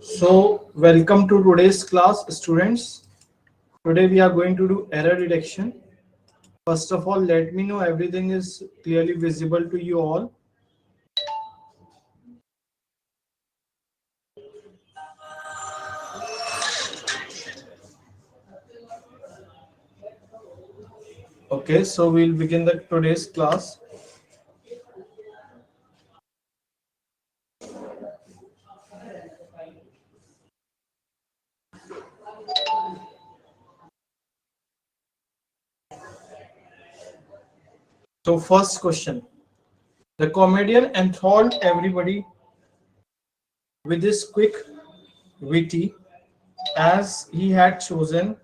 So, welcome to today's class, students. Today we are going to do error detection. First of all, let me know everything is clearly visible to you all. Okay, so we'll begin the today's class. So, first question: the comedian enthralled everybody with his quick, witty, as he had chosen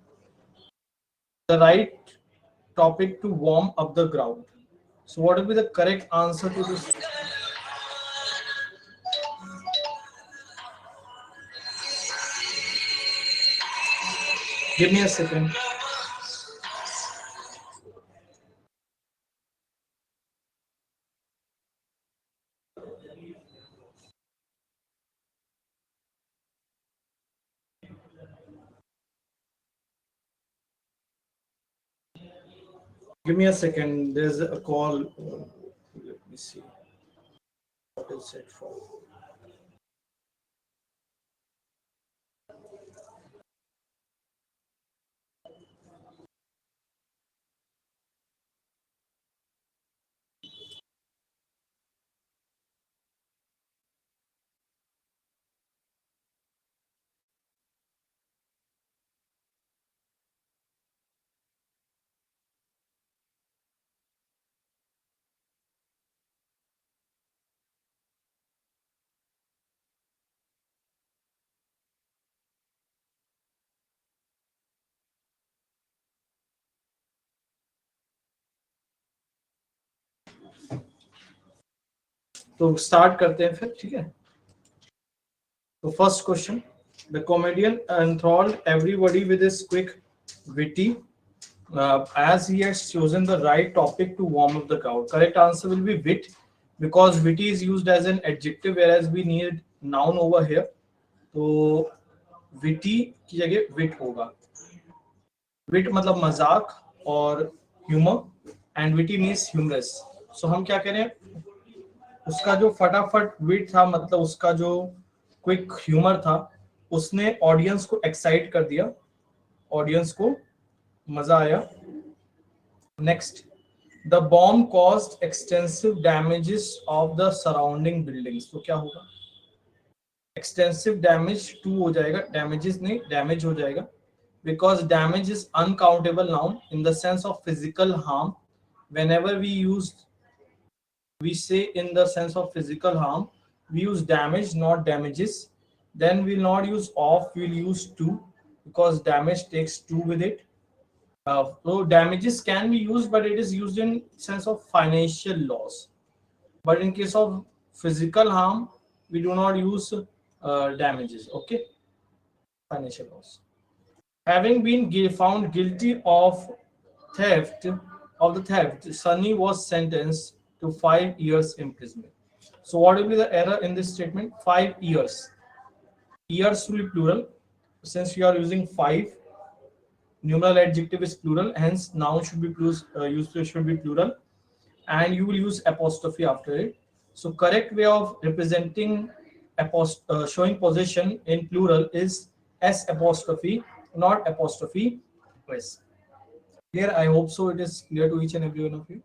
the right topic to warm up the crowd. So, what will be the correct answer to this? Give me a second. Give me a second. There's a call. Let me see. What is it for? तो start करते हैं फिर, ठीक है? तो first question: the comedian enthralled everybody with his quick, witty, as he has chosen the right topic to warm up the crowd. Correct answer will be wit, because witty is used as an adjective, whereas we need noun over here. तो witty की जगह wit होगा. Wit मतलब मजाक और humor, and witty means humorous. So हम क्या करें? उसका जो फटाफट विट था, मतलब उसका जो क्विक ह्यूमर था, उसने ऑडियंस को एक्साइट कर दिया, ऑडियंस को मजा आया. Next: the bomb caused extensive damages of the surrounding buildings. तो क्या होगा? एक्सटेंसिव डैमेज टू हो जाएगा, डैमेजेस नहीं, डैमेज हो जाएगा, because damage is uncountable noun in the sense of physical harm. whenever we say in the sense of physical harm, we use damage, not damages. Then we'll not use of, we'll use to, because damage takes to with it. So damages can be used, but it is used in sense of financial loss. But in case of physical harm, we do not use damages. Okay, financial loss. Having been found guilty theft of the theft, Sunny was sentenced to 5 years imprisonment. So what will be the error in this statement? 5 years. Years will be plural. Since you are using five, numeral adjective is plural, hence noun should be should be plural, and you will use apostrophe after it. So correct way of representing showing possession in plural is s apostrophe, not apostrophe s. Here, I hope so it is clear to each and every one of you.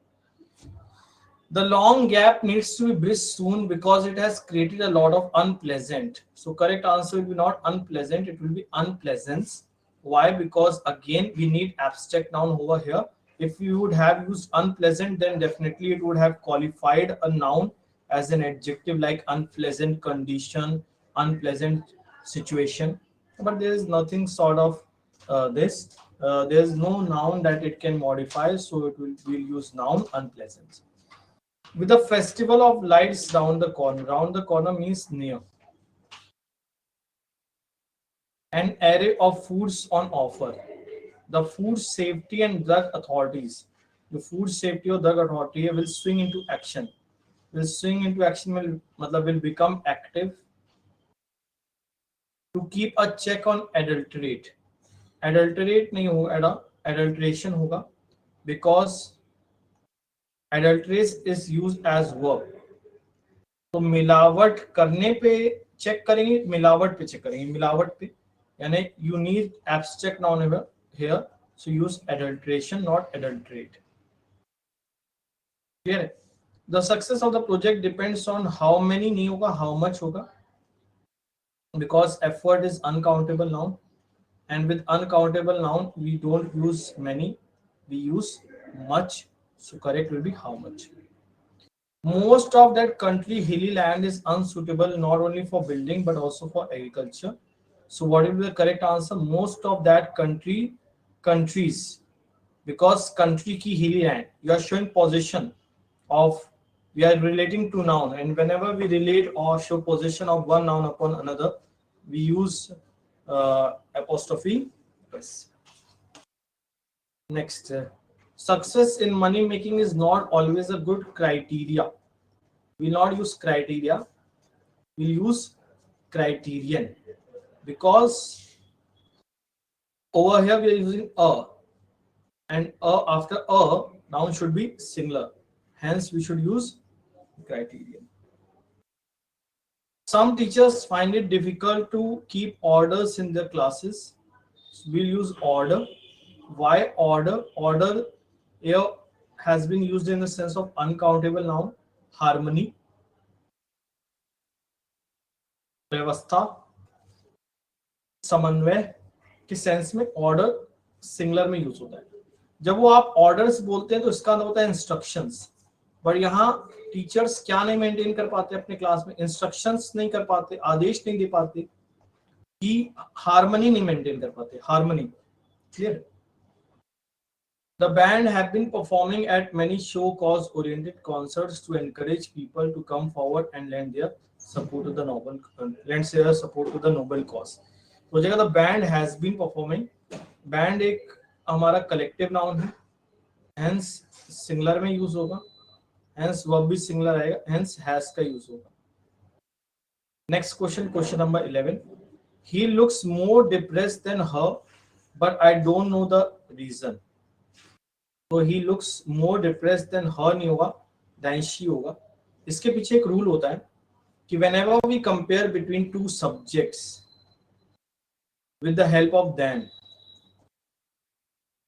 The long gap needs to be bridged soon because it has created a lot of unpleasant. So correct answer will be not unpleasant, it will be unpleasance. Why? Because again we need abstract noun over here. If you would have used unpleasant, then definitely it would have qualified a noun as an adjective, like unpleasant condition, unpleasant situation. But there is nothing sort of this. There is no noun that it can modify, so it will use noun unpleasant. With the festival of lights round the corner means near. An array of foods on offer. The food safety and drug authorities. The food safety or drug authority will swing into action. Will swing into action will become active. To keep a check on adulterate. Adulterate नहीं होगा, adulteration होगा, because adulteress is use as verb. तो मिलावट करने पे check करेंगे, मिलावट पे चेक करेंगे, मिलावट पे, यानी you need abstract noun here, so use adulteration not adulterate. Clear है? The success of the project depends on how many नहीं होगा, हाउ मच होगा, because effort is uncountable noun, and with uncountable noun we don't use many, we use much, so correct will be how much. Most of that country hilly land is unsuitable not only for building but also for agriculture. So what will be the correct answer? Most of that countries, because country ki hilly land, you are showing position of, we are relating to noun, and whenever we relate or show position of one noun upon another, we use apostrophe s. Next, success in money making is not always a good criteria. We will not use criteria, we will use criterion, because over here we are using a, and a after a noun should be singular, hence we should use criterion. Some teachers find it difficult to keep orders in their classes. We'll use order. Why order? Order here has been used in the sense of uncountable noun, harmony, व्यवस्था, समन्वय के sense में order singular में use होता है. जब वो आप ऑर्डर्स बोलते हैं तो इसका मतलब होता है इंस्ट्रक्शंस, पर यहाँ टीचर्स क्या नहीं मेंटेन कर पाते अपने क्लास में, इंस्ट्रक्शंस नहीं कर पाते, आदेश नहीं दे पाते, कि हार्मनी नहीं मेंटेन कर पाते, harmony. Clear? The band have been performing at many show cause oriented concerts to encourage people to come forward and lend their support to the noble cause. तो जगह the band has been performing, band एक हमारा collective noun है, hence singular में use होगा, hence verb भी singular आएगा, hence has का use होगा. Next question, question number 11. He looks more depressed than her, but I don't know the reason. तो he looks more depressed than her नहीं होगा, then she होगा. इसके पीछे एक रूल होता है कि whenever we compare between two subjects with the help of then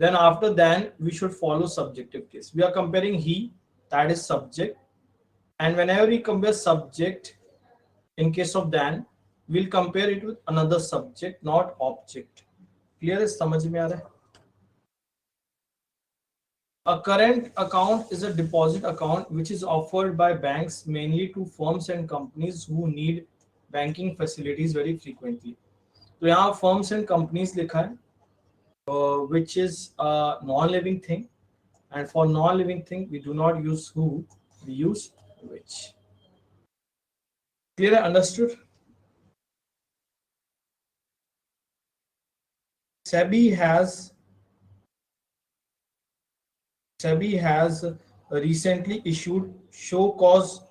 after then we should follow subjective case. We are comparing he, that is subject, and whenever we compare subject in case of then, we'll compare it with another subject, not object. Clear है? समझ में आ रहा है? A current account is a deposit account which is offered by banks mainly to firms and companies who need banking facilities very frequently. तो यहाँ firms and companies लिखा है, which is a non-living thing, and for non-living thing we do not use who, we use which. Clear? Understood? SEBI has recently issued show cause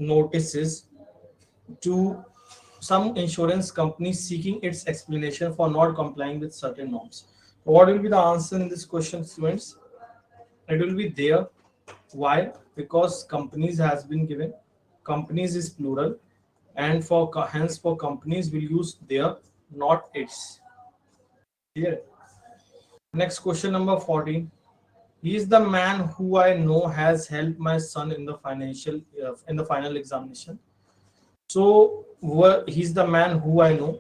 notices to some insurance companies seeking its explanation for not complying with certain norms. What will be the answer in this question, students? It will be there. Why? Because companies has been given. Companies is plural, and hence for companies will use their, not its. Clear? Next question number 14. He is the man who I know has helped my son in the final examination. So he's the man who I know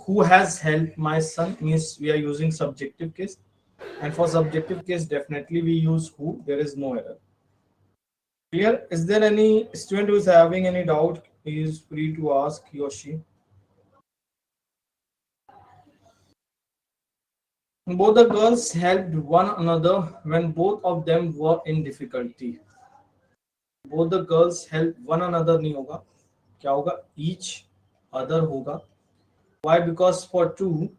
who has helped my son, means we are using subjective case, and for subjective case definitely we use who, there is no error. Clear? Is there any student who is having any doubt? He is free to ask, he or she. Both the girls helped one another when both of them were in difficulty. Both the girls helped one another नहीं होगा, क्या होगा? Each other होगा. Why? Because for two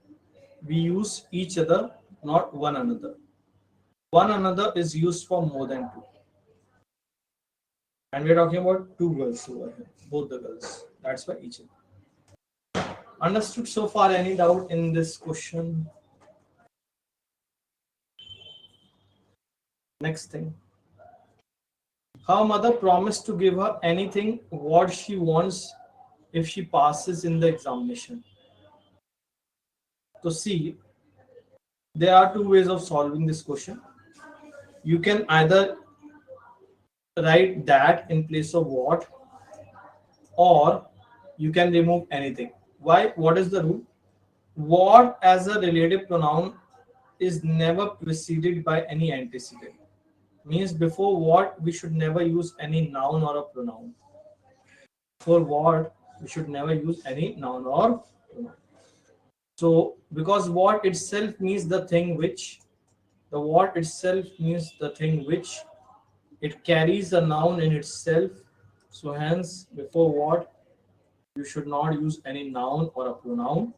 we use each other, not one another. One another is used for more than two, and we're talking about two girls over here, both the girls. That's why each other. Understood so far? Any doubt in this question? Next thing. Her mother promised to give her anything what she wants if she passes in the examination. So see, there are two ways of solving this question. You can either write that in place of what, or you can remove anything. Why? What is the rule? What as a relative pronoun is never preceded by any antecedent. Means before what we should never use any noun or a pronoun. For what we should never use any noun or pronoun. So because what itself means the thing which, the what itself means the thing which, it carries a noun in itself. So hence before what you should not use any noun or a pronoun,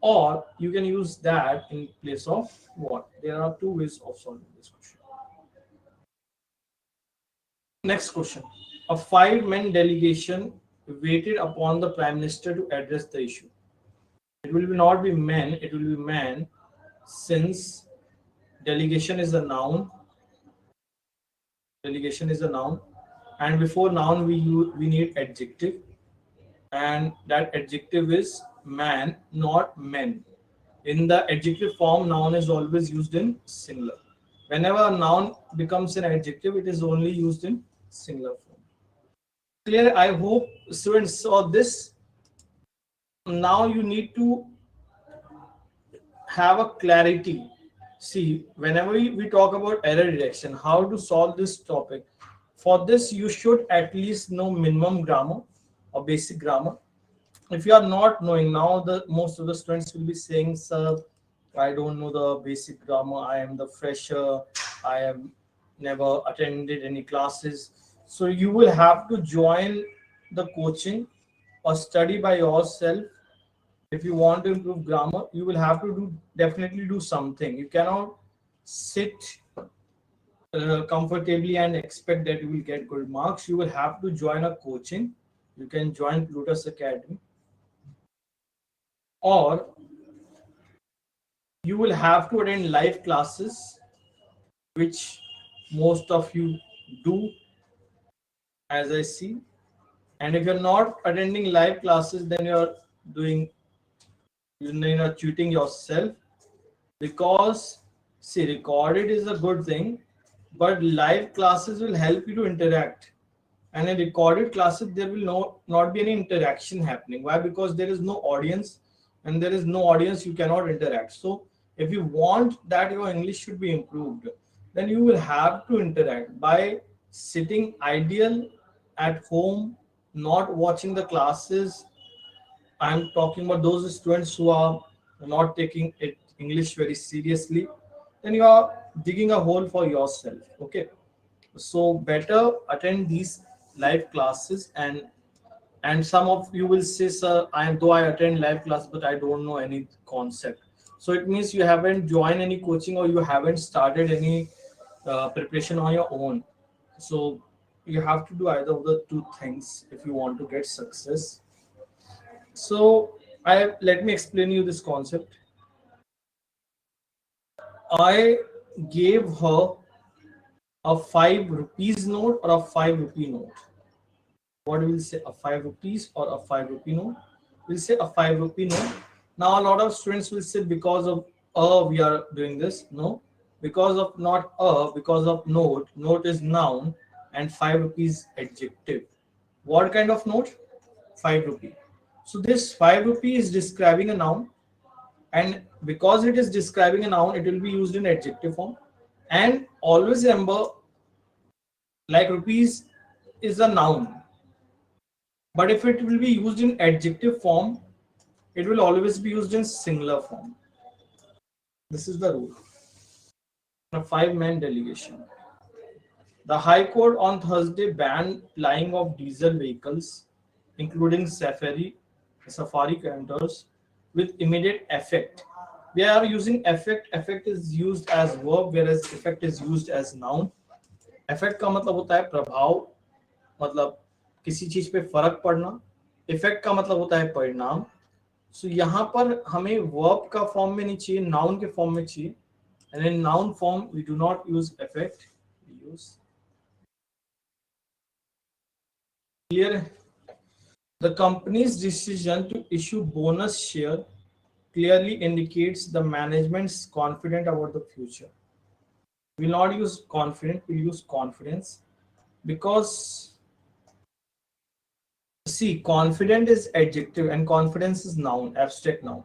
or you can use that in place of what. There are two ways of solving this question. Next question. A five-man delegation waited upon the Prime Minister to address the issue. It will not be men, it will be man, since delegation is a noun. Delegation is a noun, and before noun we need adjective, and that adjective is man, not men. In the adjective form, noun is always used in singular. Whenever a noun becomes an adjective, it is only used in singular form. Clear? I hope students saw this. Now you need to have a clarity. See, whenever we talk about error detection, how to solve this topic, for this you should at least know minimum grammar or basic grammar. If you are not knowing, now the most of the students will be saying, sir, I don't know the basic grammar, I am the fresher, I have never attended any classes. So you will have to join the coaching or study by yourself. If you want to improve grammar, you will have to definitely do something. You cannot sit comfortably and expect that you will get good marks. You will have to join a coaching. You can join Plutus Academy, or you will have to attend live classes, which most of you do, as I see. And if you're not attending live classes, then you're doing, you're cheating yourself, because see, recorded is a good thing, but live classes will help you to interact. And in recorded classes, there will not be any interaction happening. Why? Because there is no audience, and there is no audience, you cannot interact. So if you want that your English should be improved, then you will have to interact by sitting ideal at home, not watching the classes. I'm talking about those students who are not taking it English very seriously. Then you are digging a hole for yourself. Okay, so better attend these live classes. And some of you will say, sir, I attend live class, but I don't know any concept. So it means you haven't joined any coaching, or you haven't started any preparation on your own. So you have to do either of the two things if you want to get success. So let me explain you this concept. I gave her a 5 rupees note or a 5 rupee note. What will say, a 5 rupees or a 5 rupee note? We'll say a 5 rupee note. Now a lot of students will say, because of we are doing this. No, because of not because of note. Note is noun and 5 rupees adjective. What kind of note? 5 rupee. So this 5 rupee is describing a noun, and because it is describing a noun, it will be used in adjective form. And always remember, like rupees is a noun, but if it will be used in adjective form, it will always be used in singular form. This is the rule. A 5-man delegation. The High Court on Thursday banned flying of diesel vehicles, including safari counters, with immediate effect. We are using effect. Effect is used as verb, whereas effect is used as noun. Effect का मतलब होता है प्रभाव, मतलब किसी चीज पे फर्क पड़ना. Effect का मतलब होता है परिणाम. सो यहाँ पर हमें वर्ब का फॉर्म में नहीं चाहिए, नाउन के फॉर्म में चाहिए. And in noun form we do not use effect, we use. Clear है? The company's decision to issue bonus share clearly indicates the management's confident about the future. We will not use confident, we will use confidence, because see, confident is adjective and confidence is noun, abstract noun,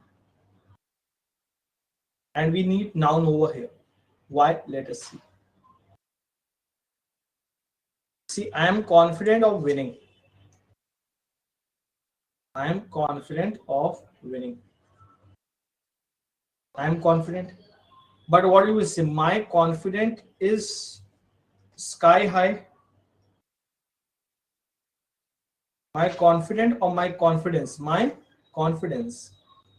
and we need noun over here. Why? Let us see. See, I am confident of winning. I am confident of winning. I am confident. But what you will say? My confidence is sky high. My confident or my confidence? My confidence.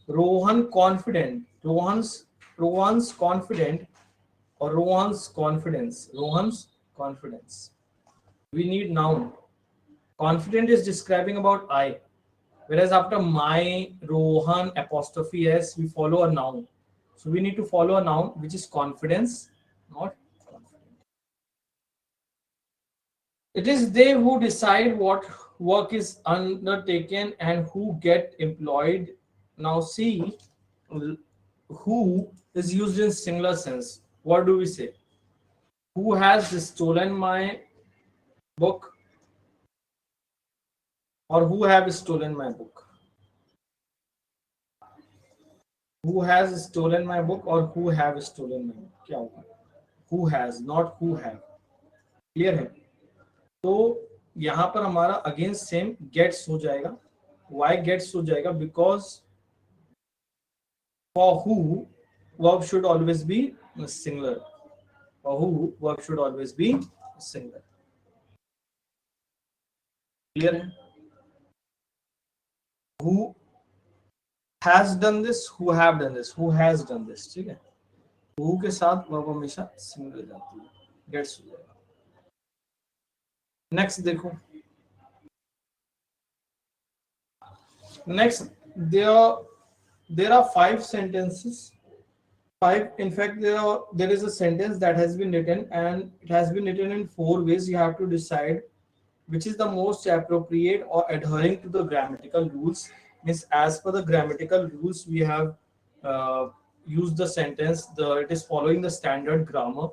Rohan confident. Rohan's confident or Rohan's confidence. Rohan's confidence. We need noun. Confident is describing about I. Whereas after my, Rohan, apostrophe s, we follow a noun. So we need to follow a noun which is confidence, not confident. It is they who decide what work is undertaken and who get employed. Now see, who is used in singular sense. What do we say? Who has stolen my book, or who have stolen my book? Who has stolen my book or who have stolen my book? क्या होगा? Who has, not who have. Clear है? तो यहाँ पर हमारा again same gets हो जाएगा. Why gets हो जाएगा? Because for who verb should always be singular. For who verb should always be singular. Clear है? Who has done this, who have done this, who has done this. ठीक है? who के साथ verb हमेशा singular जाती है. Gets हो जाएगा. नेक्स्ट देखो. Next, there are 5 sentences. 5. In fact, there is a sentence that has been written, and it has been written in 4 ways. You have to decide which is the most appropriate or adhering to the grammatical rules. Means as per the grammatical rules, we have used the sentence. It is following the standard grammar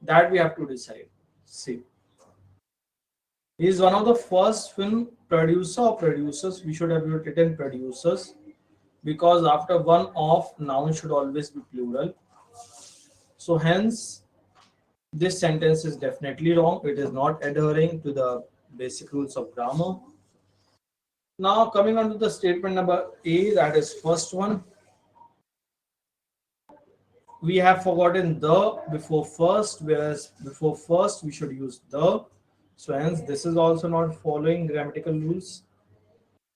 that we have to decide. See. He is one of the first film producer or producers. We should have written producers, because after one of, noun should always be plural. So hence this sentence is definitely wrong. It is not adhering to the basic rules of grammar. Now coming on to the statement number A, that is first one. We have forgotten the before first, whereas before first we should use the. So hence this is also not following grammatical rules.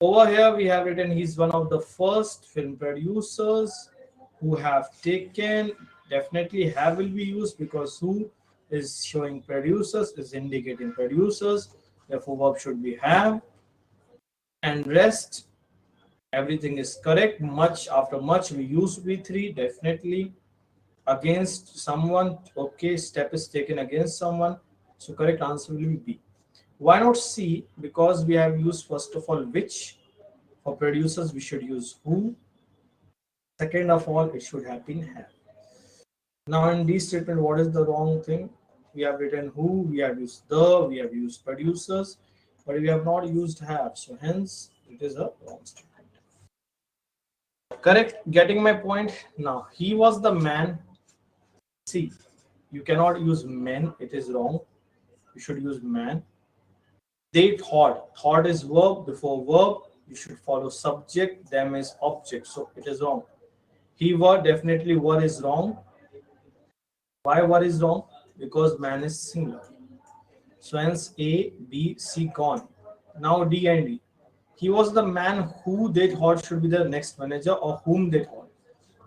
Over here we have written he's one of the first film producers who have taken. Definitely have will be used, because who is showing producers, is indicating producers. Therefore verb should be have. And rest, everything is correct. Much, after much we use V3. Definitely. Against someone, okay, step is taken against someone. So correct answer will be B. Why not C? Because we have used first of all which. For producers we should use who. Second of all, it should have been have. Now in D statement, what is the wrong thing? We have written who, we have used the, we have used producers, but we have not used have. So hence it is a wrong statement. Correct? Getting my point? Now he was the man. See, you cannot use men, it is wrong. You should use man. They thought. Thought is verb. Before verb, you should follow subject. Them is object. So it is wrong. He were, definitely were is wrong. Why were is wrong? Because man is singular. So hence A, B, C gone. Now D and D. He was the man who they thought should be the next manager, or whom they thought.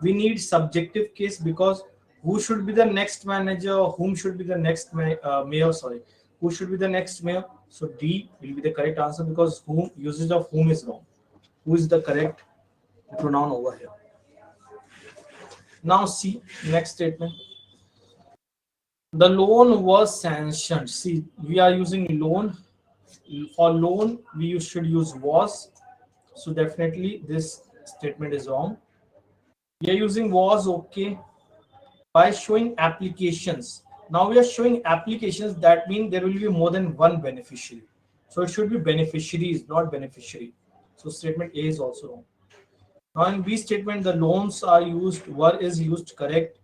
We need subjective case, because who should be the next manager, or whom should be the next mayor, sorry. Who should be the next mayor? So D will be the correct answer, because whom, usage of whom is wrong. Who is the correct pronoun over here. Now see next statement. The loan was sanctioned. See, we are using loan. For loan, we should use was. So definitely this statement is wrong. We are using was, okay, by showing applications. Now we are showing applications, that means there will be more than one beneficiary. So it should be beneficiaries, not beneficiary. So statement A is also wrong. Now in B statement, the loans are used, were is used, correct.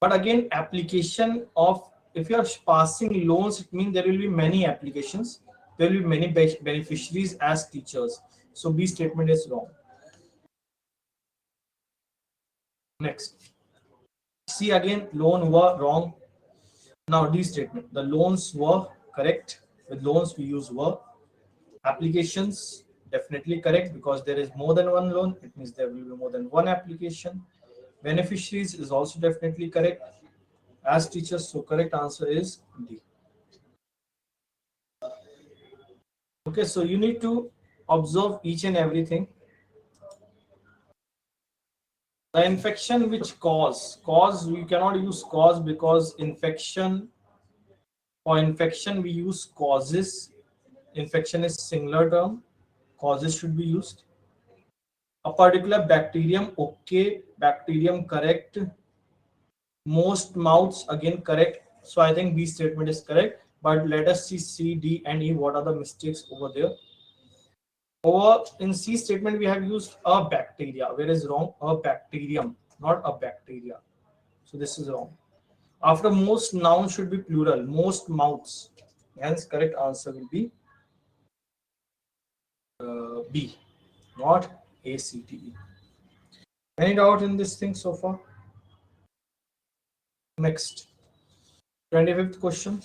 But again, application of, if you are passing loans, it means there will be many applications. There will be many beneficiaries as teachers. So B statement is wrong. Next. C again, loan were wrong. Now D statement, the loans were correct. With loans we use were. Applications definitely correct because there is more than one loan. It means there will be more than one application. Beneficiaries is also definitely correct as teachers. So correct answer is D. Okay, so you need to observe each and everything. The infection which cause we cannot use cause because infection, for infection we use causes. Infection is singular term, causes should be used. A particular bacterium, okay, bacterium correct. Most mouths again correct. So I think B statement is correct, but let us see C, D and E, what are the mistakes over there. Over in C statement we have used a bacteria, where is wrong, a bacterium, not a bacteria. So this is wrong. After most, noun should be plural, most mouths. Hence correct answer will be B, not A, C, T, E. Any doubt in this thing so far? Next, 25th question.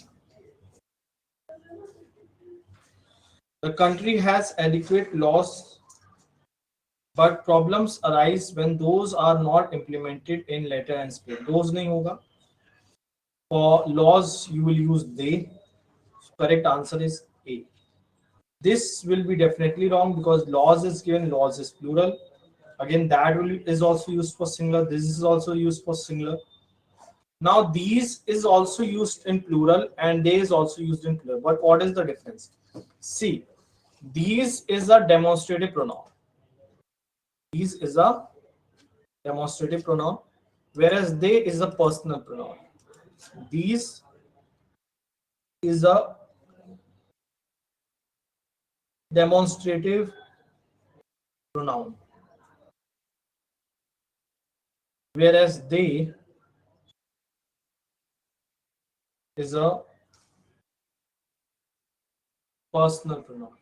The country has adequate laws, but problems arise when those are not implemented in letter and spirit. Those nahi hoga. For laws, you will use they. Correct answer is A. This will be definitely wrong because laws is given, laws is plural. Again, that is also used for singular. This is also used for singular. Now, these is also used in plural and they is also used in plural. But what is the difference? See, these is a demonstrative pronoun. These is a demonstrative pronoun, whereas they is a personal pronoun. These is a demonstrative pronoun, whereas they is a personal pronoun.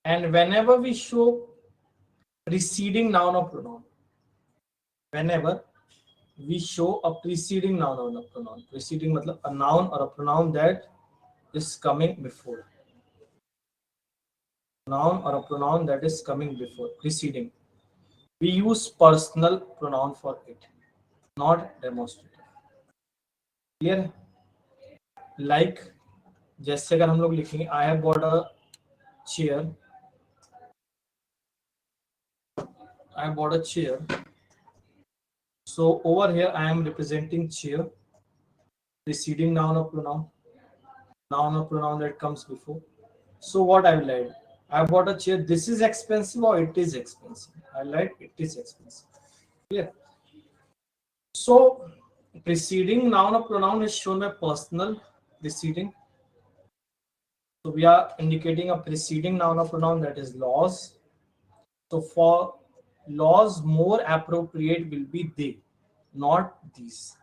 And whenever we show preceding noun or pronoun, whenever we show a preceding noun or a pronoun, preceding matlab a noun or a pronoun that is coming before, noun or a pronoun that is coming before, preceding, we use personal pronoun for it, not demonstrative. Clear? Like जैसे अगर हम लोग लिखेंगे I have bought a chair, I have bought a chair. So over here I am representing chair, preceding noun or pronoun that comes before. So what I will write? I bought a chair. This is expensive or it is expensive? I write it is expensive. Clear? So preceding noun or pronoun is shown by personal preceding. So we are indicating a preceding noun or pronoun, that is laws. So for laws, more appropriate will be they, not these.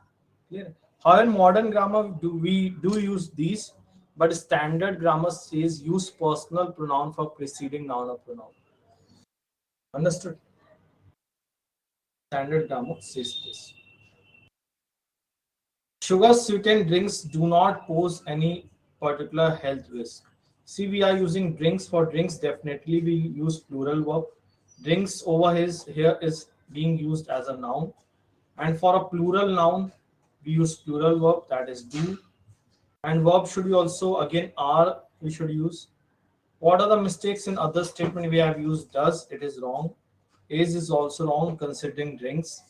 Clear? How in modern grammar we use these, but standard grammar says use personal pronoun for preceding noun or pronoun. Understood? Standard grammar says this. Sugar sweetened drinks do not pose any particular health risk. See, we are using drinks. For drinks, definitely we use plural verb. Drinks over here is being used as a noun. And for a plural noun, we use plural verb, that is do. And verb should be also, again, are we should use. What are the mistakes in other statement? We have used does, it is wrong. Is also wrong considering drinks.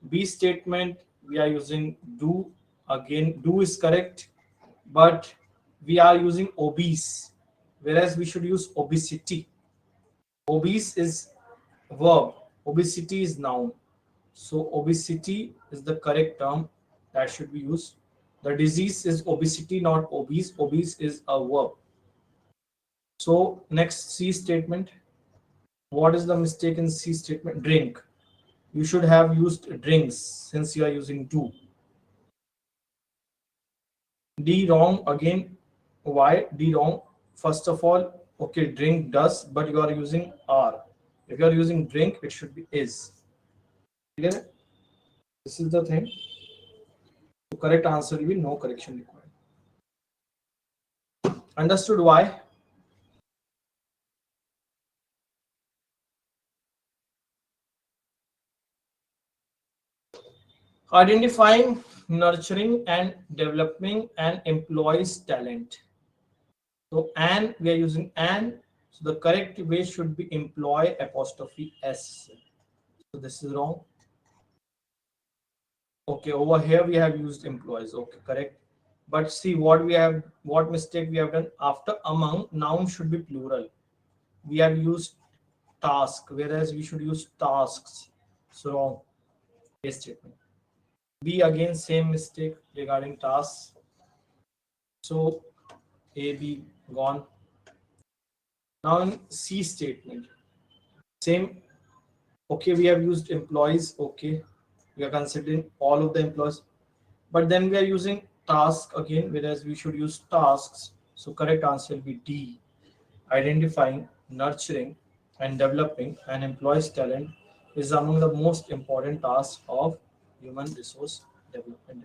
B statement, we are using do. Again, do is correct, but we are using obese, whereas we should use obesity. Obese is verb, obesity is noun. So obesity is the correct term that should be used. The disease is obesity, not obese. Obese is a verb. So next C statement. What is the mistake in C statement? Drink. You should have used drinks since you are using do. D wrong again. Why D wrong? First of all, okay, drink does, but you are using are. If you are using drink, it should be is. Clear? This is the thing. The correct answer will be no correction required. Understood why? Identifying, nurturing, and developing an employee's talent. So, and we are using and. So the correct way should be employ apostrophe s. So this is wrong. Okay, over here we have used employees. Okay, correct. But see what we have, what mistake we have done. After among, noun should be plural. We have used task, whereas we should use tasks. So wrong. A statement. B again same mistake regarding tasks. So A, B gone. Now in C statement, same. Okay, we have used employees. Okay, we are considering all of the employees, but then we are using task again, whereas we should use tasks. So correct answer will be D. Identifying, nurturing, and developing an employee's talent is among the most important tasks of human resource development.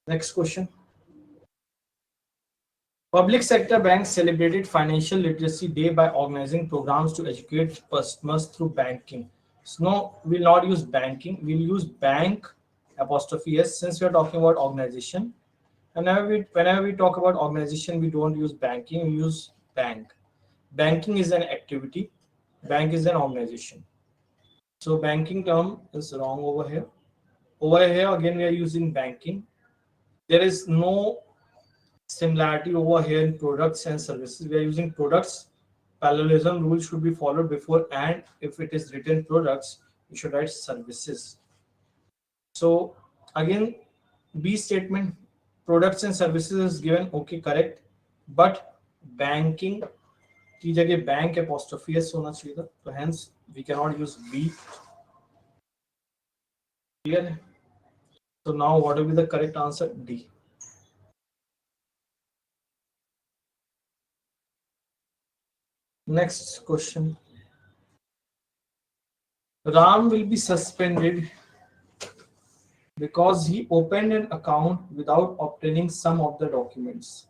Next question. Public sector banks celebrated Financial Literacy Day by organizing programs to educate customers through banking. So no, we'll not use banking. We'll use bank apostrophe s since we are talking about organization. And whenever we talk about organization, we don't use banking. We use bank. Banking is an activity. Bank is an organization. So banking term is wrong over here. Over here again we are using banking. There is no similarity over here in products and services. We are using products. Parallelism rule should be followed before, and if it is written products, you should write services. So again, B statement, products and services is given. Okay, correct. But banking की जगह bank apostrophe s होना चाहिए था, तो hence we cannot use B. Clear? So now what will be the correct answer? D. Next question. Ram will be suspended because he opened an account without obtaining some of the documents.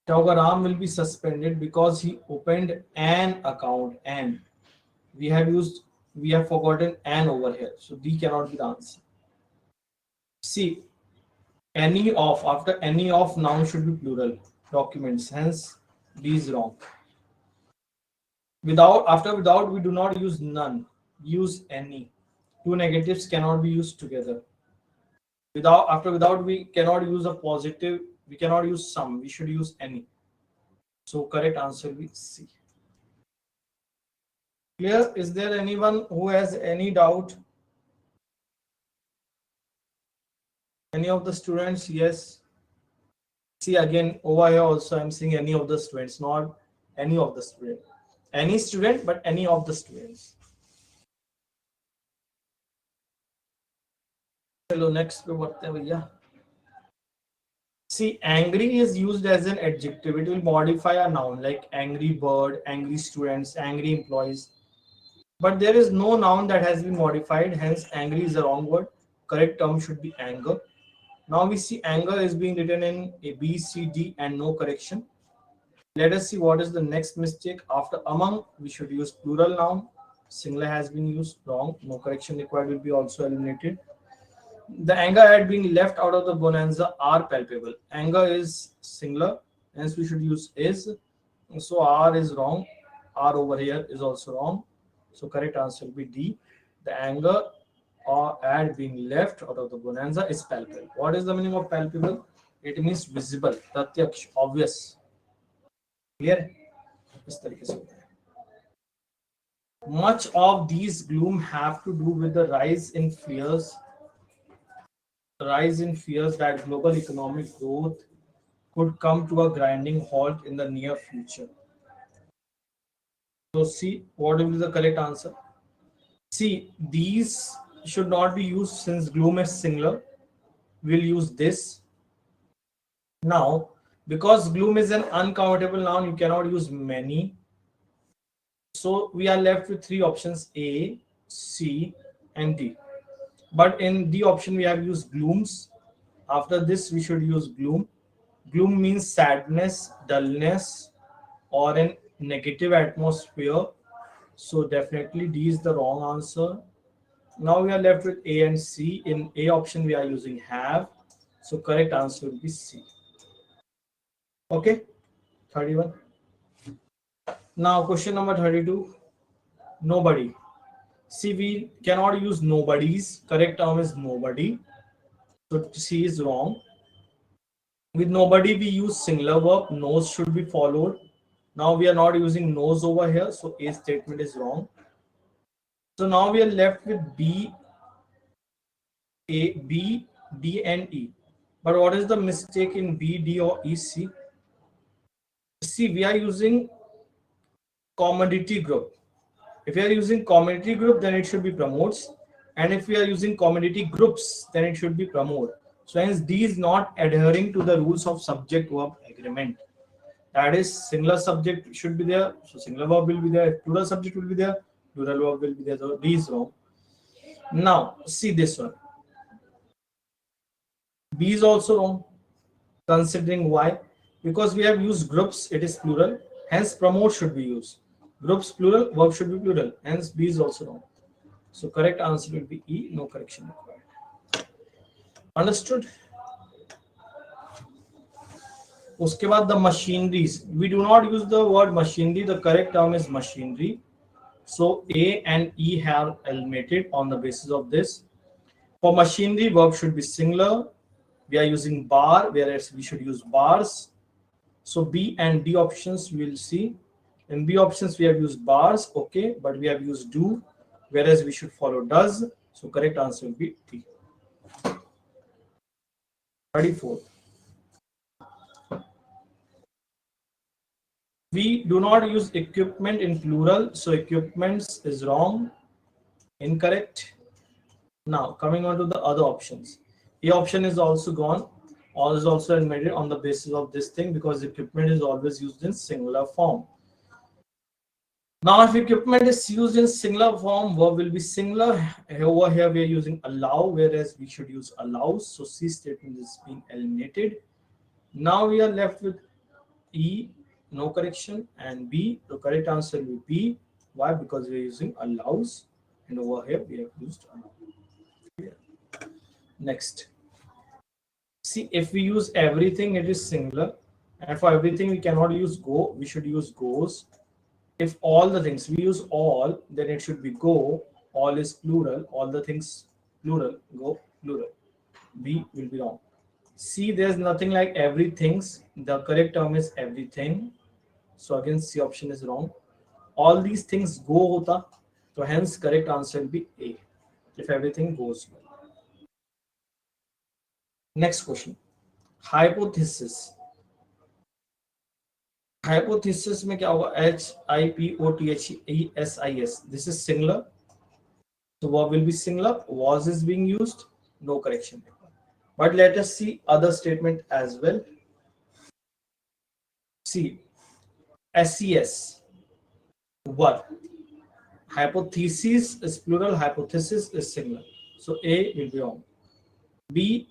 Ram will be suspended because he opened an account, and we have forgotten an over here. So D cannot be the answer. See, any of, after any of, noun should be plural. Documents, hence D is wrong. Without we do not use none, use any. Two negatives cannot be used together. Without we cannot use a positive, we cannot use some, we should use any. So correct answer will be C. Clear? Is there anyone who has any doubt? Any of the students? Yes. See again over here also I'm saying any of the students, not any of the students. Any student, but any of the students. Hello, next whatever, yeah. See, angry is used as an adjective. It will modify a noun like angry bird, angry students, angry employees. But there is no noun that has been modified, hence angry is the wrong word. Correct term should be anger. Now we see anger is being written in A, B, C, D and no correction. Let us see what is the next mistake. After among, we should use plural noun. Singular has been used, wrong. No correction required will be also eliminated. The anger at being left out of the bonanza are palpable. Anger is singular, hence we should use is. So R is wrong. R over here is also wrong. So correct answer will be D. The anger or at being left out of the bonanza is palpable. What is the meaning of palpable? It means visible, pratyaksh, obvious. Clear? इस तरीके से होता है. Much of these gloom have to do with the rise in fears that global economic growth could come to a grinding halt in the near future. So see, what will be the correct answer? See, these should not be used since gloom is singular. We'll use this. Now, because gloom is an uncountable noun, you cannot use many. So we are left with three options, A, C, and D. But in D option, we have used glooms. After this, we should use gloom. Gloom means sadness, dullness, or an negative atmosphere. So definitely D is the wrong answer. Now we are left with A and C. In A option, we are using have. So correct answer will be C. Okay, 31. Now question number 32. Nobody. See, we cannot use nobodies. Correct term is nobody. So C is wrong. With nobody, we use singular verb. Knows should be followed. Now we are not using knows over here. So A statement is wrong. So now we are left with B, A, B, D, and E. But what is the mistake in B, D, or E, C? See, we are using commodity group. If we are using commodity group, then it should be promotes. And if we are using commodity groups, then it should be promote. So hence D is not adhering to the rules of subject verb agreement. That is, singular subject should be there, so singular verb will be there. Plural subject will be there, plural verb will be there. So D is wrong. Now see this one. B is also wrong. Considering why? Because we have used groups, it is plural. Hence promote should be used. Groups plural, verb should be plural. Hence B is also wrong. So correct answer will be E. No correction required. Understood? उसके बाद the machineries. We do not use the word machinery. The correct term is machinery. So A and E have eliminated on the basis of this. For machinery, verb should be singular. We are using bar, whereas we should use bars. So B and D options we will see. In B options, we have used bars, okay, but we have used do, whereas we should follow does. So correct answer will be D. 34. We do not use equipment in plural, so equipments is wrong, incorrect. Now coming on to the other options. A option is also gone, or is also admitted on the basis of this thing because equipment is always used in singular form. Now if equipment is used in singular form, verb will be singular. Over here we are using allow, whereas we should use allows. So C statement is being eliminated. Now we are left with E, no correction, and B. The correct answer will be B. Why? Because we are using allows, and over here we have used allow. Next. See, if we use everything, it is singular, and for everything we cannot use go. We should use goes. If all the things we use all, then it should be go. All is plural. All the things plural. Go plural. B will be wrong. C, there's nothing like everything's. The correct term is everything. So again, C option is wrong. All these things go hota. So hence correct answer will be A. If everything goes well. Next question. Hypothesis. Hypothesis में क्या होगा? HIPOTHESIS. This is singular. So verb will be singular. Was is being used. No correction. But let us see other statement as well. See, SES. What? Hypothesis is plural. Hypothesis is singular. So A will be wrong. B,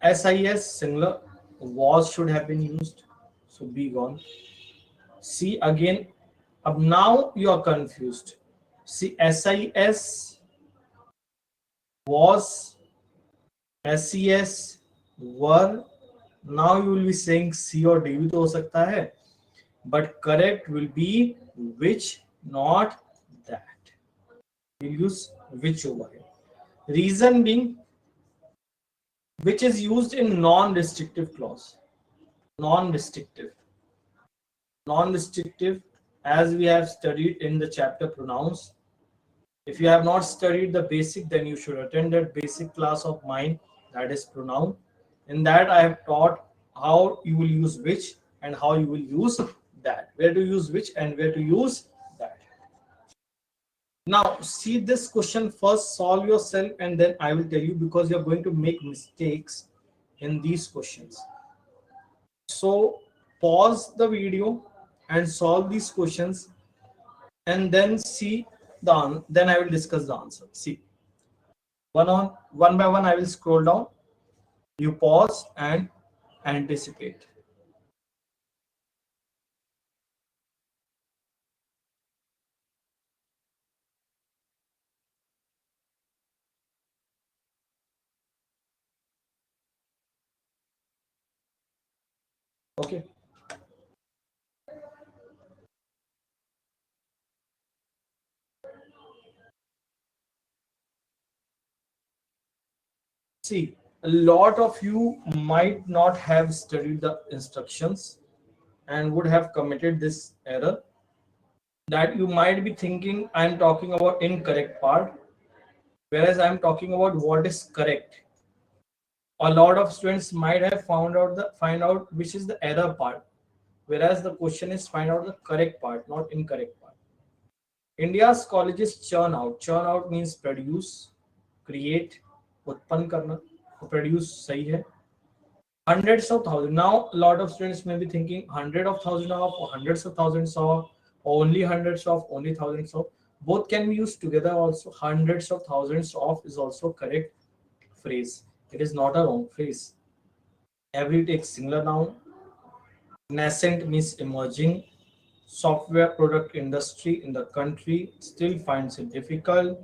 SIS singular. Was should have been used. So B gone. C again. Now you are confused. See, SIS was SES, were. Now you will be saying C or D भी तो हो सकता है, but correct will be which, not that. We'll use which over here. Reason being, which is used in non-restrictive clause. Non-restrictive. Non-restrictive, as we have studied in the chapter pronouns. If you have not studied the basic, then you should attend that basic class of mine, that is pronoun. In that, I have taught how you will use which and how you will use that. Where to use which and where to use that. Now, see this question first, solve yourself, and then I will tell you, because you're going to make mistakes in these questions. So, pause the video and solve these questions, and then see then I will discuss the answer. See, one by one I will scroll down. You pause and anticipate. Okay. See, a lot of you might not have studied the instructions and would have committed this error, that you might be thinking I'm talking about incorrect part, whereas I'm talking about what is correct. A lot of students might have find out which is the error part, whereas the question is find out the correct part, not incorrect part. India's colleges churn out. Churn out means produce, create, उत्पन्न करना. Produce सही है. Hundreds of thousands. Now, a lot of students may be thinking hundred of thousands of, or hundreds of thousands of, or only hundreds of, only thousands of. Both can be used together also. Hundreds of thousands of is also correct phrase. It is not a wrong phrase. Every takes singular noun. Nascent means emerging. Software product industry in the country still finds it difficult.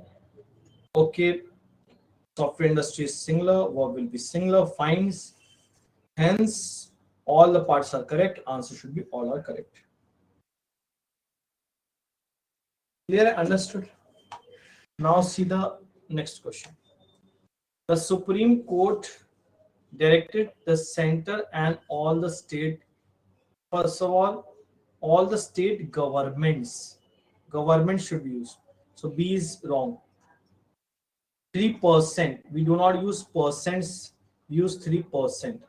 Okay, software industry is singular, verb will be singular, finds. Hence, all the parts are correct. Answer should be all are correct. Clear? Understood? Now see the next question. The Supreme Court directed the center and all the state, first of all the state governments, government should be used. So B is wrong. 3%. We do not use percents, we use 3%.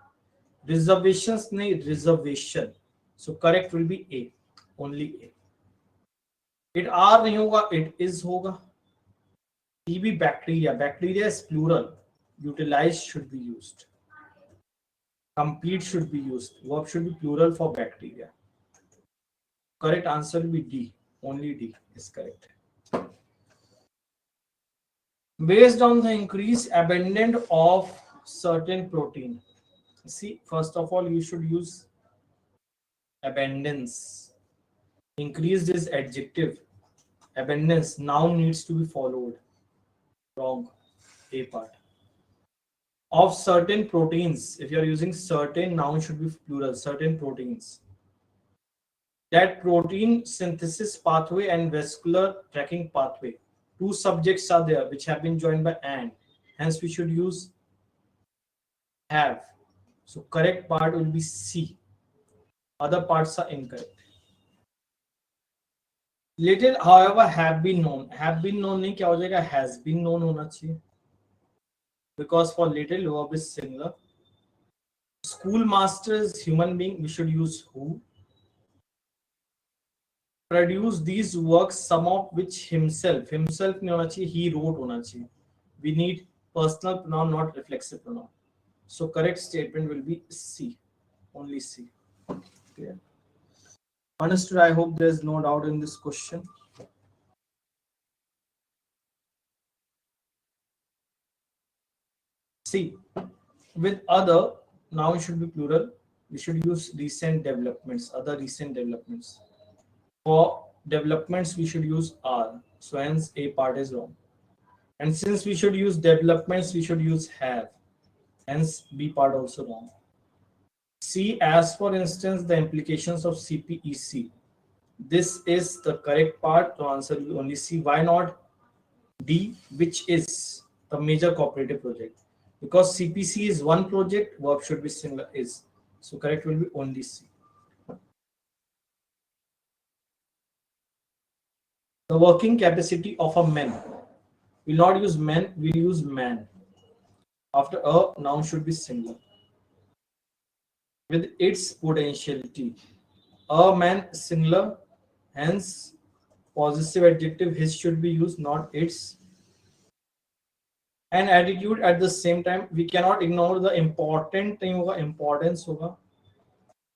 Reservations, nahi, reservation. So correct will be A, only A. It are nahi hoga, it is hoga. TB bacteria. Bacteria is plural. Utilized should be used. Complete should be used. Verb should be plural for bacteria. Correct answer will be D. Only D is correct. Based on the increased abundance of certain protein. See, first of all, you should use abundance. Increased is adjective. Abundance, noun needs to be followed. Wrong. A part. Of certain proteins. If you are using certain, noun should be plural. Certain proteins. That protein synthesis pathway and vascular tracking pathway. Two subjects are there which have been joined by and. Hence we should use have. So correct part will be C. Other parts are incorrect. Little, however, have been known. Have been known नहीं क्या हो जाएगा? Has been known होना चाहिए. Because for little verb is singular. Schoolmaster is human being. We should use who. Produce these works, some of which himself नहीं होना चाहिए. He wrote होना चाहिए. We need personal pronoun, not reflexive pronoun. So correct statement will be C. Only C. Clear? Understood? I hope there is no doubt in this question. See, with other, now it should be plural. We should use recent developments, other recent developments. For developments, we should use R. So hence A part is wrong. And since we should use developments, we should use have. hence B part also wrong. C, as for instance, the implications of CPEC. This is the correct part. The answer will only C. Why not D, which is the major cooperative project? Because CPC is one project, verb should be similar is. So correct will be only C. The working capacity of a man. We'll not use men, we'll use man. After a, noun should be singular. With its potentiality. A man singular, hence possessive adjective his should be used, not its. And attitude at the same time, we cannot ignore the important thing होगा, importance होगा,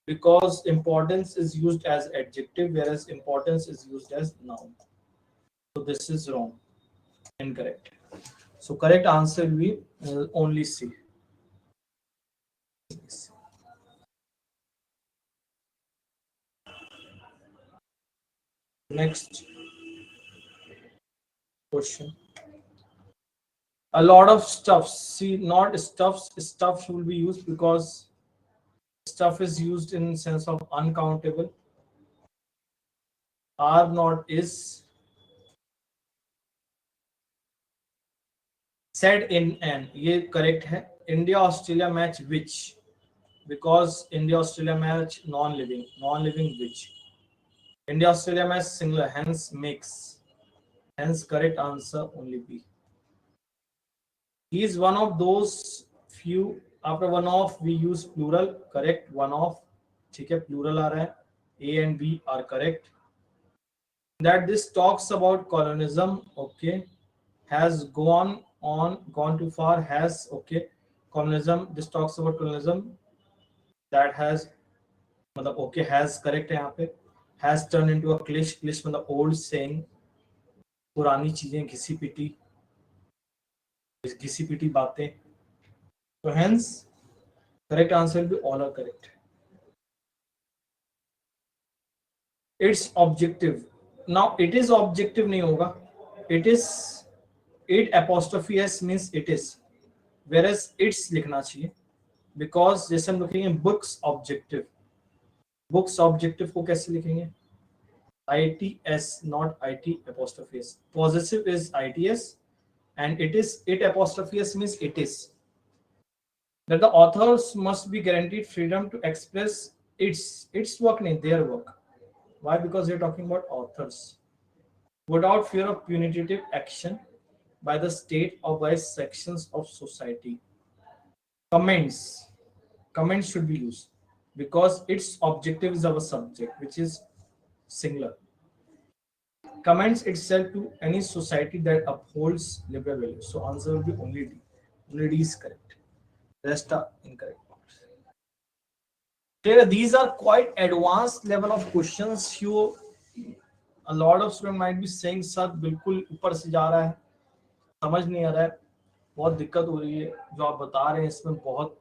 because importance is used as adjective whereas importance is used as noun. So this is wrong, incorrect. So correct answer will be only C. Next question. A lot of stuff. See, not stuffs. Stuff will be used because stuff is used in sense of uncountable. Are not is. Said in an. ये correct है. India Australia match which? Because India Australia match non-living which? India Australia match singular, hence makes. Hence correct answer only B. He is one of those few. After one of we use plural, correct. One of, ठीक है, plural आ रहा है. A and B are correct. That this talks about colonialism, okay. Has gone too far, has, okay. Colonialism, this talks about colonialism. That has, मतलब okay, has correct है यहाँ पे. Has turned into a cliché. मतलब old saying, पुरानी चीजें घिसी पिटी बातें. So hence correct answer will be all are correct. It's objective. Now it is objective नहीं होगा. It is, it apostrophe s means it is, whereas it's लिखना चाहिए. Because जैसे हम लिखेंगे books objective को कैसे लिखेंगे? ITS, not IT apostrophe s. Possessive is ITS and it apostrophe s means it is. That the authors must be guaranteed freedom to express its work, nahi their work. Why? Because they're talking about authors. Without fear of punitive action by the state or by sections of society. Comments should be used because its objective is our subject, which is singular. Commends itself to any society that upholds liberal values. So answer will be only D. Only D is correct. Rest are incorrect. These are quite advanced level of questions. A lot of students might be saying, sir, बिल्कुल ऊपर से जा रहा है, समझ नहीं आ रहा है, बहुत दिक्कत हो रही है, जो आप बता रहे हैं इसमें बहुत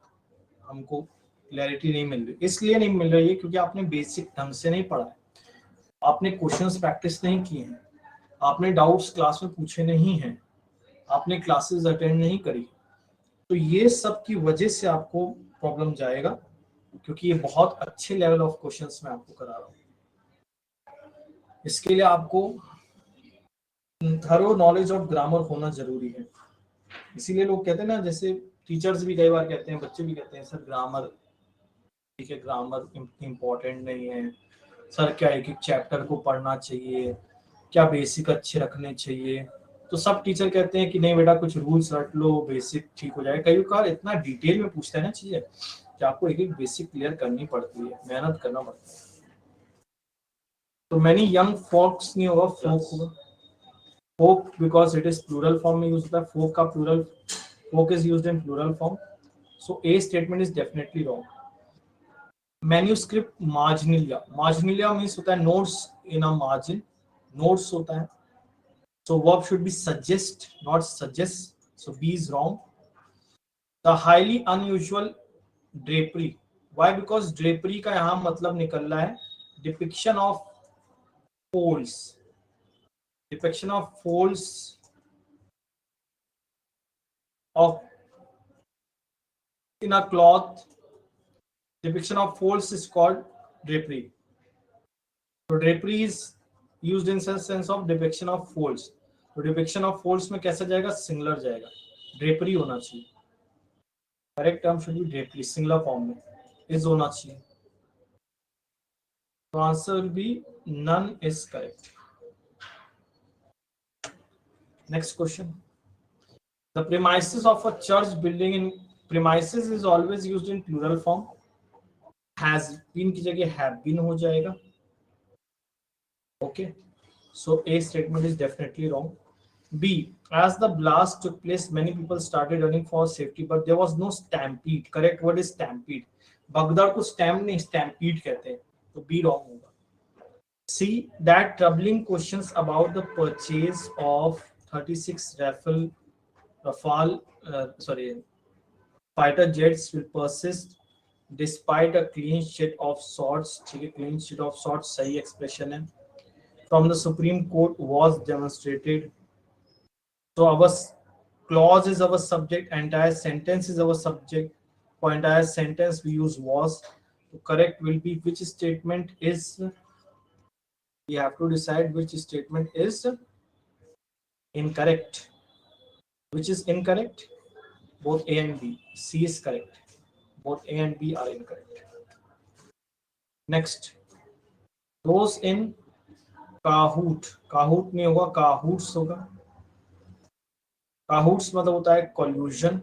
हमको क्लैरिटी नहीं मिल रही. इसलिए नहीं मिल रही है क्योंकि आपने बेसिक ढंग से नहीं पढ़ा है, आपने क्वेश्चंस प्रैक्टिस नहीं किए हैं, आपने डाउट्स क्लास में पूछे नहीं हैं, आपने क्लासेस अटेंड नहीं करी. तो ये सब की वजह से आपको प्रॉब्लम जाएगा, क्योंकि ये बहुत अच्छे लेवल ऑफ क्वेश्चंस मैं आपको करा रहा हूँ. इसके लिए आपको थरो नॉलेज ऑफ ग्रामर होना जरूरी है. इसीलिए लोग कहते हैं ना, जैसे टीचर्स भी कई बार कहते हैं, बच्चे भी कहते हैं, सर ग्रामर ठीक है, ग्रामर इम्पोर्टेंट नहीं है सर, क्या एक एक चैप्टर को पढ़ना चाहिए, क्या बेसिक अच्छे रखने चाहिए. तो सब टीचर कहते हैं कि नहीं बेटा, कुछ रूल्स रट लो, बेसिक ठीक हो जाएगा. कई बार इतना डिटेल में पूछता है ना चीजें कि आपको एक एक बेसिक क्लियर करनी पड़ती है, मेहनत करना पड़ता है. तो मैनी यंग फोक्स नहीं होगा, फोक होगा. Folk because it is plural form में यूज होता है. फोक का plural, folk is used in plural form. So a statement is definitely wrong. Manuscript marginalia means होता है notes in a margin, notes होता है. So verb should be suggest, not suggest. So B is wrong. The highly unusual drapery. Why? Because drapery का यहाँ मतलब निकल रहा है depiction of folds. Depiction of folds of In a cloth, depiction of folds is called drapery. So drapery is used in sense of depiction of folds. तो depiction of folds में कैसा जाएगा? सिंगुलर जाएगा, ड्रेपरी होना चाहिए. Correct term should be drapery, singular form में is होना चाहिए. तो answer will be none is correct. Next question. The premises of a church building in premises is always used in plural form. Has been की जगह have been हो जाएगा. Okay, so A statement is definitely wrong. B, as the blast took place, many people started running for safety, but there was no stampede. Correct word is stampede. भगदड़ को stamp नहीं stampede कहते हैं, तो B wrong होगा. C, that troubling questions about the purchase of 36 fighter jets will persist despite a clean sheet of sorts. ठीक है, clean sheet of sorts सही expression है. From the Supreme Court was demonstrated. So our clause is our subject, entire sentence is our subject. For entire sentence we use was. So correct will be which statement is. We have to decide which statement is incorrect. Which is incorrect? Both A and B. C is correct. Both A and B are incorrect. Next, those in काहूट. काहूट नहीं होगा, काहूट्स होगा. काहूट्स मतलब होता है collusion,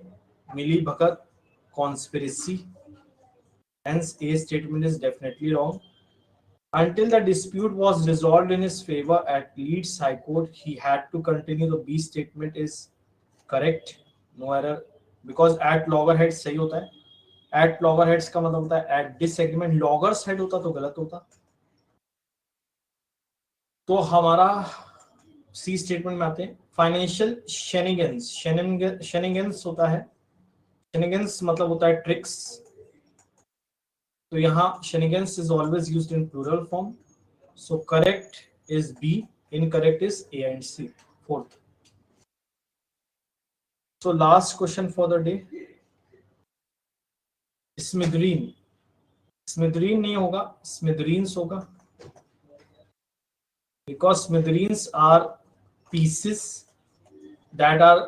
मिली भगत, conspiracy. Hence A statement is definitely wrong. Until the dispute was resolved in his favor at Leeds High Court, he had to continue. The B statement is correct. No error. Because at loggerheads सही होता है. At loggerheads का मतलब होता है at disagreement. Loggers head होता तो गलत होता. तो हमारा सी स्टेटमेंट में आते हैं. फाइनेंशियल शेनिगन्स. शेनिगन्स होता है, शेनिगन्स मतलब होता है ट्रिक्स. तो यहाँ shenanigans is always used in plural form. So correct is B, incorrect is A and C. Fourth. So last question for the day. Smithereen. Smithereen नहीं होगा, स्मिथरीन्स होगा. Because smithereens are pieces that are,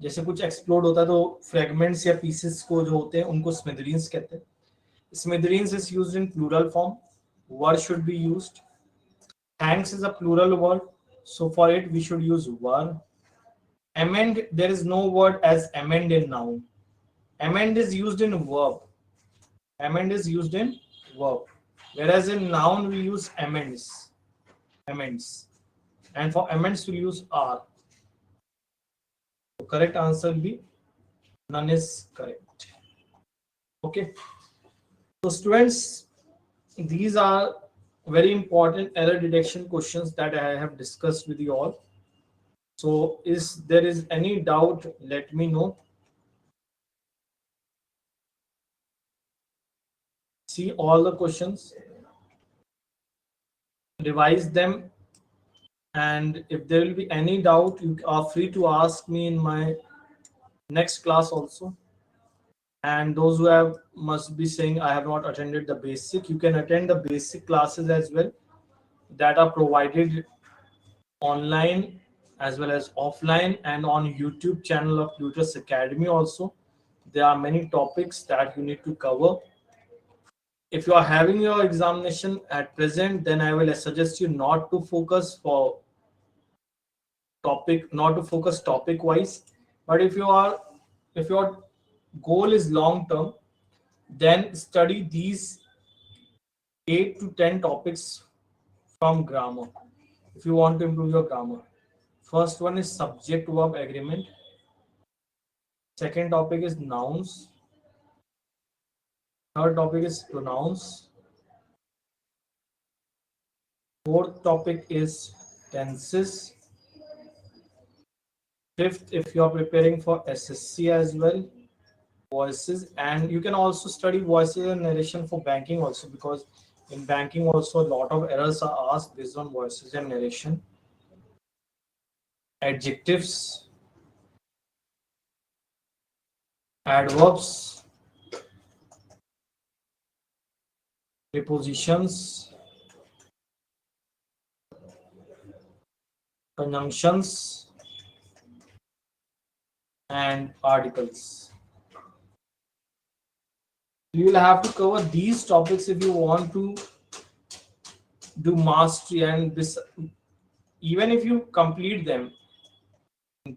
जैसे कुछ explode होता है तो fragments या pieces को जो होते हैं उनको स्मिथेरियंस कहते हैं. Smithereens is used in plural form. Word should be used. Thanks is a plural word, so for it we should use were. Amend, there is no word as amend in noun. Amend is used in verb. Amend is used in verb, whereas in noun we use amends. And for amends we use are. The correct answer will be none is correct. Okay, so students, these are very important error detection questions that I have discussed with you all. So is there is any doubt, let me know. See all the questions, revise them, and if there will be any doubt you are free to ask me in my next class also. And those who have must be saying I have not attended the basic, you can attend the basic classes as well that are provided online as well as offline and on YouTube channel of Plutus Academy also. There are many topics that you need to cover. If you are having your examination at present, then I will suggest you not to focus topic wise. But if your goal is long term, then study these 8 to 10 topics from grammar if you want to improve your grammar. First one is subject verb agreement. Second topic is nouns. Third topic is pronouns. Fourth topic is tenses. Fifth, if you are preparing for SSC as well, voices. And you can also study voices and narration for banking also, because in banking also a lot of errors are asked based on voices and narration. Adjectives, adverbs, prepositions, conjunctions and articles. You will have to cover these topics if you want to do mastery, and this, even if you complete them,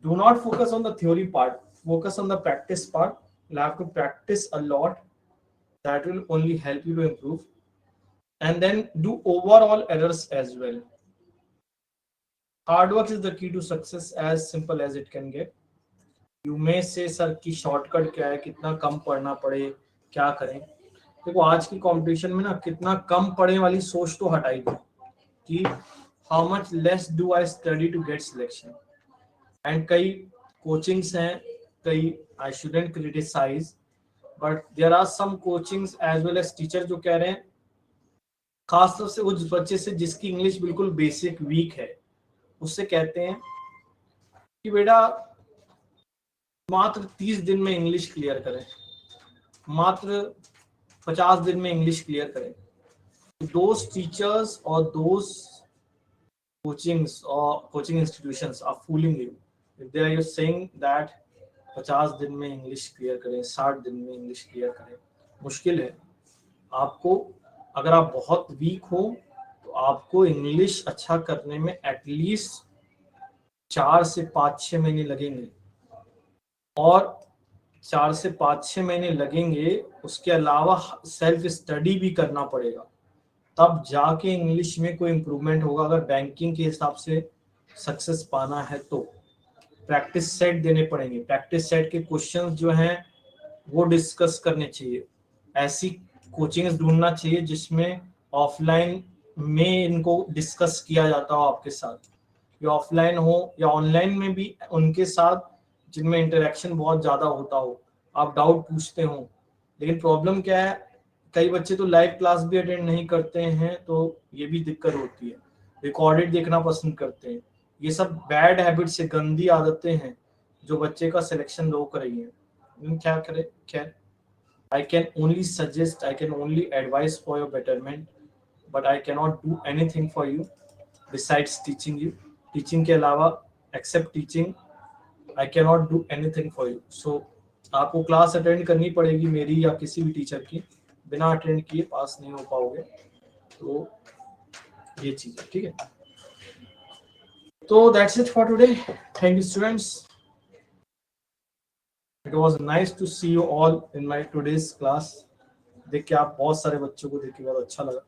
do not focus on the theory part, focus on the practice part. You'll have to practice a lot. That will only help you to improve, and then do overall errors as well. Hard work is the key to success, as simple as it can get. You may say sir की shortcut क्या है, कितना कम पढ़ना पड़े, क्या करें? देखो आज की कंपटीशन में ना कितना कम पढ़ने वाली सोच तो हटाई दो कि how much less do I study to get selection. And कई कोचिंग्स हैं, कई I shouldn't criticise, but there are some coachings as well as teacher जो कह रहे हैं, खासतौर से उस बच्चे से जिसकी इंग्लिश बिल्कुल बेसिक वीक है, उससे कहते हैं कि बेटा मात्र 30 दिन में इंग्लिश क्लियर करें, मात्र 50 दिन में इंग्लिश क्लियर करें. दोज टीचर्स और दोज कोचिंग्स और coaching institutions are fooling you if they are saying that 50 दिन में इंग्लिश क्लियर करें, 60 दिन में इंग्लिश क्लियर करें. मुश्किल है. आपको, अगर आप बहुत वीक हो तो आपको इंग्लिश अच्छा करने में एटलीस्ट 4 से 5-6 महीने लगेंगे, और 4 से 5-6 महीने लगेंगे. उसके अलावा सेल्फ स्टडी भी करना पड़ेगा, तब जाके इंग्लिश में कोई इम्प्रूवमेंट होगा. अगर बैंकिंग के हिसाब से सक्सेस पाना है तो प्रैक्टिस सेट देने पड़ेंगे. प्रैक्टिस सेट के क्वेश्चंस जो हैं वो डिस्कस करने चाहिए. ऐसी कोचिंग्स ढूंढना चाहिए जिसमें ऑफलाइन में इनको डिस्कस किया जाता हो आपके साथ, या ऑफलाइन हो या ऑनलाइन में भी उनके साथ जिनमें इंटरेक्शन बहुत ज़्यादा होता हो, आप डाउट पूछते हो. लेकिन प्रॉब्लम क्या है, कई बच्चे तो लाइव क्लास भी अटेंड नहीं करते हैं, तो ये भी दिक्कत होती है. रिकॉर्डेड देखना पसंद करते हैं. ये सब बैड हैबिट से, गंदी आदतें हैं जो बच्चे का सिलेक्शन रोक रही है. क्या करें? खैर, I can only suggest, I can only advise for your betterment, but I cannot do anything for you besides teaching you. Teaching के अलावा, except teaching, I cannot do anything for you. So आपको class attend करनी पड़ेगी मेरी या किसी भी teacher की. बिना अटेंड किए पास नहीं हो पाओगे. तो ये चीज है, ठीक है. तो that's it for today. Thank you students. It was nice to see you all in my today's class. देख के आप बहुत सारे बच्चों को देख के बहुत अच्छा लगा.